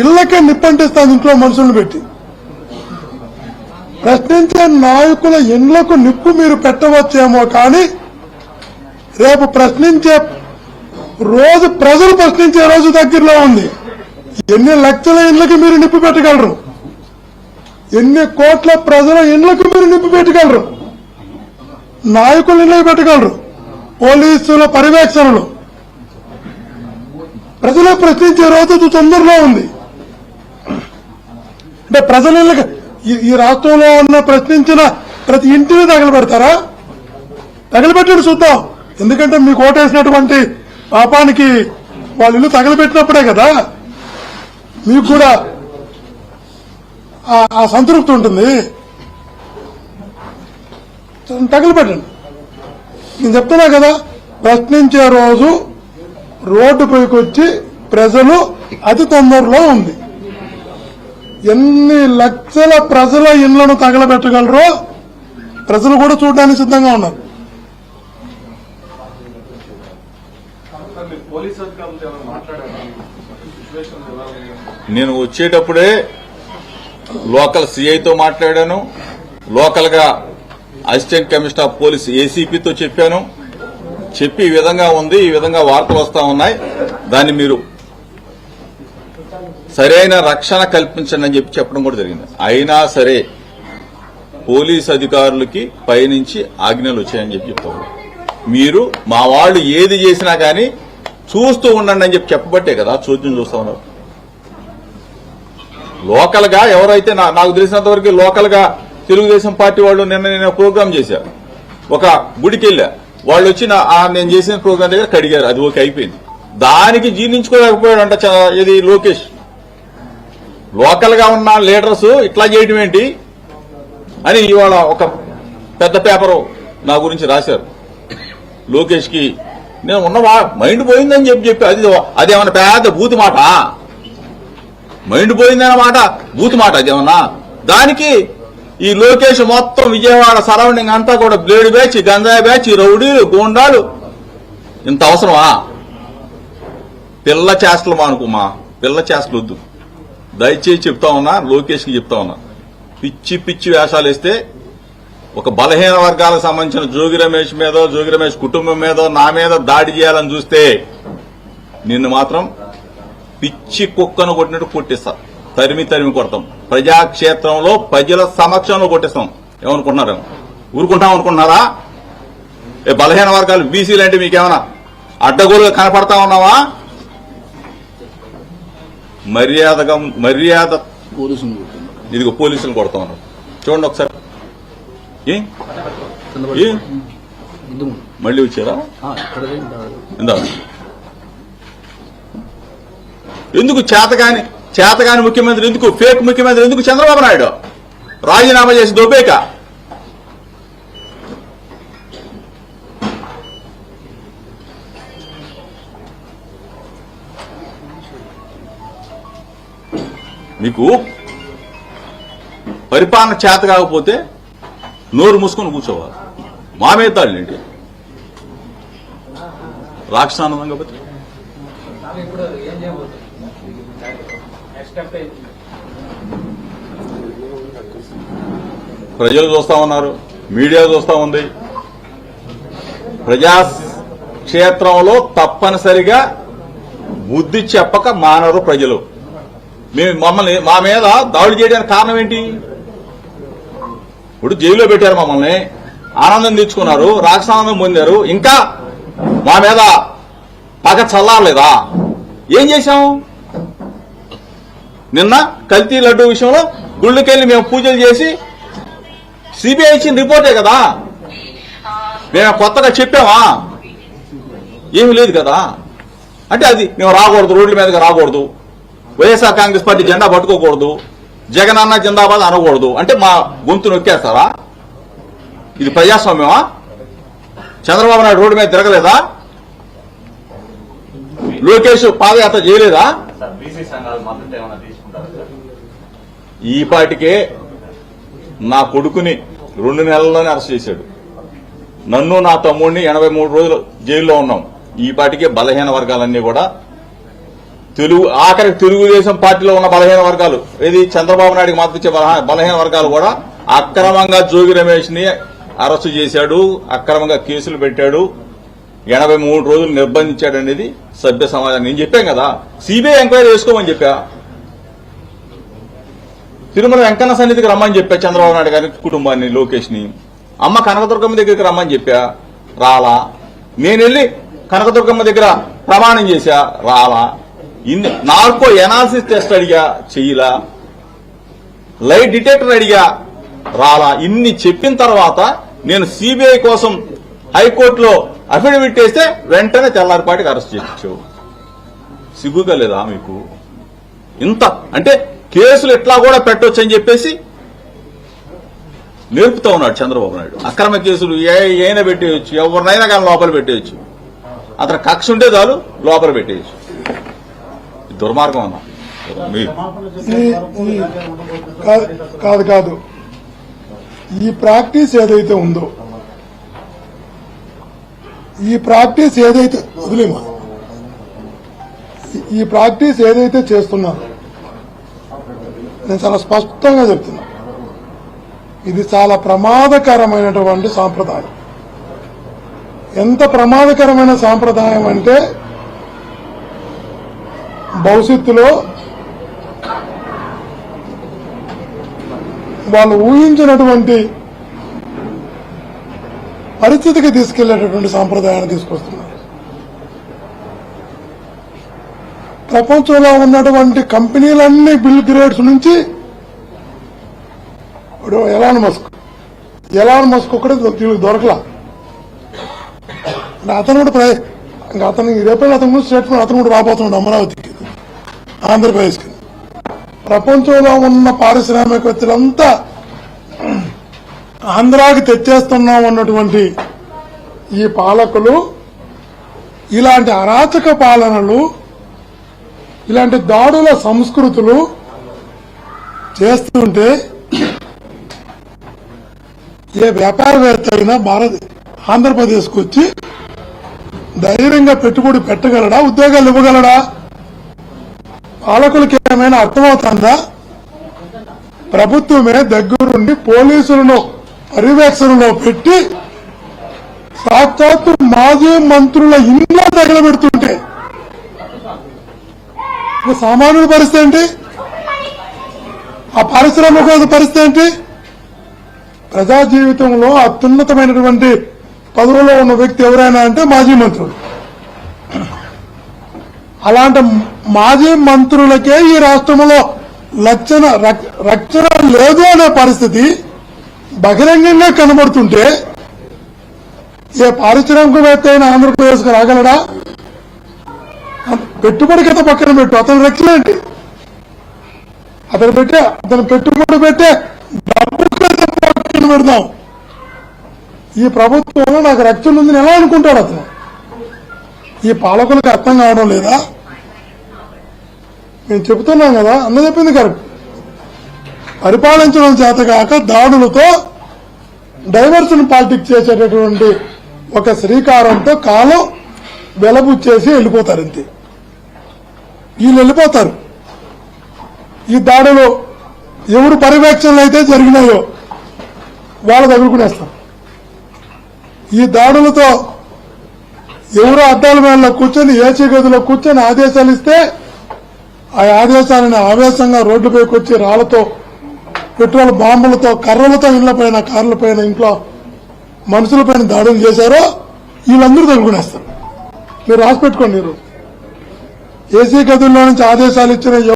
ఇళ్లకే నిప్పంటిస్తాను ఇంట్లో మనుషులను పెట్టి. ప్రశ్నించే నాయకుల ఇండ్లకు నిప్పు మీరు పెట్టవచ్చేమో కానీ రేపు ప్రశ్నించే రోజు, ప్రజలు ప్రశ్నించే రోజు దగ్గరలో ఉంది. ఎన్ని లక్షల ఇండ్లకి మీరు నిప్పు పెట్టగలరు? ఎన్ని కోట్ల ప్రజల ఇండ్లకు మీరు నిప్పు పెట్టగలరు? నాయకుల ఇండ్లకి పెట్టగలరు? పోలీసుల పర్యవేక్షణలు ప్రజలు ప్రశ్నించే రోజు తొందరలో ఉంది. అంటే ప్రజల ఈ రాష్ట్రంలో ఉన్న ప్రశ్నించిన ప్రతి ఇంటిని తగలబెడతారా? తగలబెట్టండి చూద్దాం. ఎందుకంటే మీకు ఓటేసినటువంటి పాపానికి వాళ్ళ ఇల్లు తగలబెట్టినప్పుడే కదా మీకు కూడా ఆ సంతృప్తి ఉంటుంది. తగలబెట్టండి. నేను చెప్తున్నా కదా, ప్రశ్నించే రోజు రోడ్డుపైకి వచ్చి ప్రజలు అతి తొందరలో ఉంది. ఎన్ని లక్షల ప్రజల ఇళ్లను తగలబెట్టగలరో ప్రజలు కూడా చూడడానికి సిద్ధంగా ఉన్నారు. నేను వచ్చేటప్పుడే లోకల్ సిఐతో మాట్లాడాను, లోకల్ గా అసిస్టెంట్ కమిషనర్ ఆఫ్ పోలీస్ ఏసీపీతో చెప్పాను. చెప్పి ఈ విధంగా ఉంది, ఈ విధంగా వార్తలు వస్తా ఉన్నాయి, దాన్ని మీరు సరైన రక్షణ కల్పించండి అని చెప్పడం కూడా జరిగింది. అయినా సరే పోలీస్ అధికారులకి పైనుంచి ఆజ్ఞలు వచ్చాయని చెప్తారు. మీరు మా వాళ్ళు ఏది చేసినా కానీ చూస్తూ ఉండండి అని చెప్పబట్టే కదా చూద్దాం చూస్తా ఉన్నారు. లోకల్ గా ఎవరైతే నాకు తెలిసినంత వరకు లోకల్ గా తెలుగుదేశం పార్టీ వాళ్ళు నిన్న ప్రోగ్రాం చేశారు. ఒక గుడికి వెళ్ళా, వాళ్ళు వచ్చి నేను చేసిన ప్రోగ్రాం దగ్గర కడిగారు, అది ఓకే అయిపోయింది. దానికి జీర్ణించుకోలేకపోయాడంట ఇది లోకేష్. లోకల్ గా ఉన్న లీడర్స్ ఇట్లా చేయడం ఏంటి అని ఇవాళ ఒక పెద్ద పేపరు నా గురించి రాశారు. లోకేష్ కి నేను ఉన్న మైండ్ పోయిందని చెప్పి అదేమన్నా పెద్ద బూతి మాట, మైండ్ పోయిందన్న మాట బూతి మాట అదేమన్నా. దానికి ఈ లోకేష్ మొత్తం విజయవాడ సరౌండింగ్ అంతా కూడా బ్లేడ్ బ్యాచ్, గంజాయి బ్యాచ్, రౌడీలు, గోండాలు. ఇంత అవసరమా? పిల్ల చేష్టలు మానుకోమా, పిల్ల చేష్టలు వద్దు. దయచేసి చెప్తా ఉన్నా, లోకేష్ కి చెప్తా ఉన్నా, పిచ్చి పిచ్చి వేషాలు వేస్తే ఒక బలహీన వర్గాలకు సంబంధించిన జోగి రమేష్ మీదో, జోగి రమేష్ కుటుంబం మీదో, నా మీద దాడి చేయాలని చూస్తే నిన్ను మాత్రం పిచ్చి కుక్కను కొట్టినట్టు కొట్టిస్తా. తరిమి కొడతాం. ప్రజాక్షేత్రంలో ప్రజల సమక్షంలో కొట్టిస్తాం. ఏమనుకుంటున్నారు? ఊరుకుంటాం అనుకుంటున్నారా? బలహీన వర్గాలు బీసీలు అంటే మీకేమన్నా అడ్డగోలుగా కనపడతా ఉన్నావా? మర్యాద ఇదిగో పోలీసులు కొడతా ఉన్నారు. చూడండి ఒకసారి. మళ్ళీ వచ్చారా? ఎందుకు చేతగాని ముఖ్యమంత్రి ఎందుకు? ఫేక్ ముఖ్యమంత్రి ఎందుకు? చంద్రబాబు నాయుడు రాజీనామా చేసి దొబ్బేక. మీకు పరిపాలన చేత కాకపోతే నోరు మూసుకొని కూర్చోవాలి. మా మీద దాడులేంటి? రాక్షసానందం కాబట్టి ప్రజలు చూస్తా ఉన్నారు, మీడియా చూస్తా ఉంది. ప్రజాక్షేత్రంలో తప్పనిసరిగా బుద్ధి చెప్పక మానరు ప్రజలు. మా మీద దాడులు చేయడానికి కారణం ఏంటి? ఇప్పుడు జైల్లో పెట్టారు మమ్మల్ని, ఆనందం తెచ్చుకున్నారు, రాక్షసానందం పొందారు, ఇంకా మా మీద పగ చల్లారలేదా? ఏం చేశాం? నిన్న కల్తీ లడ్డూ విషయంలో గుళ్ళకెళ్లి మేము పూజలు చేసి సిబిఐ ఇచ్చిన రిపోర్టే కదా, మేము కొత్తగా చెప్పామా? ఏమీ లేదు కదా. అంటే అది మేము రాకూడదు, రోడ్ల మీదగా రాకూడదు, వైఎస్ఆర్ కాంగ్రెస్ పార్టీ జెండా పట్టుకోకూడదు, జగన్ అన్న జిందాబాద్ అనకూడదు అంటే మా గొంతు నొక్కేస్తారా? ఇది ప్రజాస్వామ్యమా? చంద్రబాబు నాయుడు రోడ్డు మీద తిరగలేదా? లోకేష్ పాదయాత్ర చేయలేదా? ఈ పాటికే నా కొడుకుని 2 నెలల్లోనే అరెస్ట్ చేశాడు. నన్ను నా తమ్ముడిని 83 రోజులు జైల్లో ఉన్నాం. ఈ పాటికే బలహీన వర్గాలన్నీ కూడా ఆఖరికి తెలుగుదేశం పార్టీలో ఉన్న బలహీన వర్గాలు, ఏది చంద్రబాబు నాయుడికి మద్దతు ఇచ్చే బలహీన వర్గాలు కూడా అక్రమంగా జోగి రమేష్ ని అరెస్టు చేశాడు, అక్రమంగా కేసులు పెట్టాడు, 83 రోజులు నిర్బంధించాడు అనేది సభ్య సమాజం. నేను చెప్పాను కదా, సిబిఐ ఎంక్వైరీ చేసుకోమని చెప్పా, తిరుమల వెంకన్న సన్నిధికి రమ్మని చెప్పా, చంద్రబాబు నాయుడు గారి కుటుంబాన్ని, లోకేష్ ని. అమ్మ కనకదుర్గమ్మ దగ్గరికి రమ్మని చెప్పా, రాలా. నేను వెళ్లి కనకదుర్గమ్మ దగ్గర ప్రమాణం చేశా, రాలా. ఇన్ని నార్కో ఎనాలిసిస్ టెస్ట్ అడిగా, చెయ్యలా. లైట్ డిటెక్టర్ అడిగా, రాలా. ఇన్ని చెప్పిన తర్వాత నేను సిబిఐ కోసం హైకోర్టులో అఫిడవిట్ వేస్తే వెంటనే తెల్లారిపాటికి అరెస్ట్ చేయించావు. సిగ్గుగా లేదా మీకు? ఇంత అంటే కేసులు ఎట్లా కూడా పెట్టొచ్చు అని చెప్పేసి నేర్పుతా ఉన్నాడు చంద్రబాబు నాయుడు. అక్రమ కేసులు ఏమైనా పెట్టేయచ్చు, ఎవరినైనా కానీ లోపల పెట్టేయచ్చు, అతను కక్ష ఉంటే చాలు లోపల పెట్టేయచ్చు. దుర్మార్గం అన్నా. కాదు ఈ ప్రాక్టీస్ ఏదైతే ఉందో, ఈ ప్రాక్టీస్ ఏదైతే వదిలేమా, ఈ ప్రాక్టీస్ ఏదైతే చేస్తున్నారో నేను చాలా స్పష్టంగా చెప్తున్నా, ఇది చాలా ప్రమాదకరమైనటువంటి సాంప్రదాయం. ఎంత ప్రమాదకరమైన సాంప్రదాయం అంటే భవిష్యత్తులో వాళ్ళు ఊహించినటువంటి పరిస్థితికి తీసుకెళ్లేటటువంటి సాంప్రదాయాన్ని తీసుకొస్తున్నారు. ప్రపంచంలో ఉన్నటువంటి కంపెనీలన్నీ బిల్ గ్రేట్స్ నుంచి ఇప్పుడు ఎలాన్ మస్క్ ఒకటే దొరకలా. అతను కూడా ఇంకా అతను రేపటి అతను కూడా స్టేట్మెంట్ అతను కూడా రాబోతున్నాడు అమరావతికి, ఆంధ్రప్రదేశ్కి. ప్రపంచంలో ఉన్న పారిశ్రామికవేత్తలంతా ఆంధ్రాకి తెచ్చేస్తున్నాం అన్నటువంటి ఈ పాలకులు ఇలాంటి అరాచక పాలనలు, ఇలాంటి దాడుల సంస్కృతులు చేస్తుంటే ఏ వ్యాపారవేత్త అయినా ఆంధ్రప్రదేశ్కి వచ్చి ధైర్యంగా పెట్టుబడి పెట్టగలడా, ఉద్యోగాలు ఇవ్వగలడా? పాలకులకి ఏమైనా అర్థమవుతుందా? ప్రభుత్వమే దగ్గరుండి పోలీసులను పర్యవేక్షణలో పెట్టి సాక్షాత్తు మాజీ మంత్రుల ఇంట్లో తగలబెడుతుంటే సామాన్యుల పరిస్థితి ఏంటి? ఆ పారిశ్రామిక పరిస్థితి ఏంటి? ప్రజా జీవితంలో అత్యున్నతమైనటువంటి పదవిలో ఉన్న వ్యక్తి ఎవరైనా అంటే మాజీ మంత్రులు. అలాంటి మాజీ మంత్రులకే ఈ రాష్ట్రంలో రక్షణ లేదు అనే పరిస్థితి బహిరంగంగా కనబడుతుంటే ఏ పారిశ్రామికవేత్త అయినా ఆంధ్రప్రదేశ్కి రాగలడా? పెట్టుబడికి అయితే పక్కన పెట్టు, అతను రక్షణ ఏంటి? అతను పెట్టుబడి పెట్టే డబ్బుకైతే పక్కన పెడదాం. ఈ ప్రభుత్వంలో నాకు రక్షణ ఉందని ఎలా అనుకుంటాడు అతను? ఈ పాలకులకు అర్థం కావడం లేదా? మేము చెబుతున్నాం కదా, అన్న చెప్పింది కరెక్ట్. పరిపాలించడం చేతగాక దాడులతో డైవర్షన్ పాలిటిక్స్ చేసేటటువంటి ఒక శ్రీకారంతో కాలం వెలబుచ్చేసి వెళ్ళిపోతారు. అంతే, వీళ్ళు వెళ్ళిపోతారు. ఈ దాడులు ఎవరు పర్యవేక్షణలు అయితే జరిగినాయో వాళ్ళు తగులుకునేస్తారు. ఈ దాడులతో ఎవరు అద్దాల మేడలో కూర్చొని ఏసీ గదిలో కూర్చొని ఆదేశాలు ఇస్తే ఆ ఆదేశాలను ఆవేశంగా రోడ్డుపైకి వచ్చి రాళ్లతో, పెట్రోల్ బాంబులతో, కర్రలతో ఇళ్లపైన, కార్లపైన, ఇంట్లో మనుషులపైన దాడులు చేశారో వీళ్ళందరూ తగులుకునేస్తారు. మీరు రాసి పెట్టుకోండి. ఏసీ గదుల్లో నుంచి ఆదేశాలు ఇచ్చిన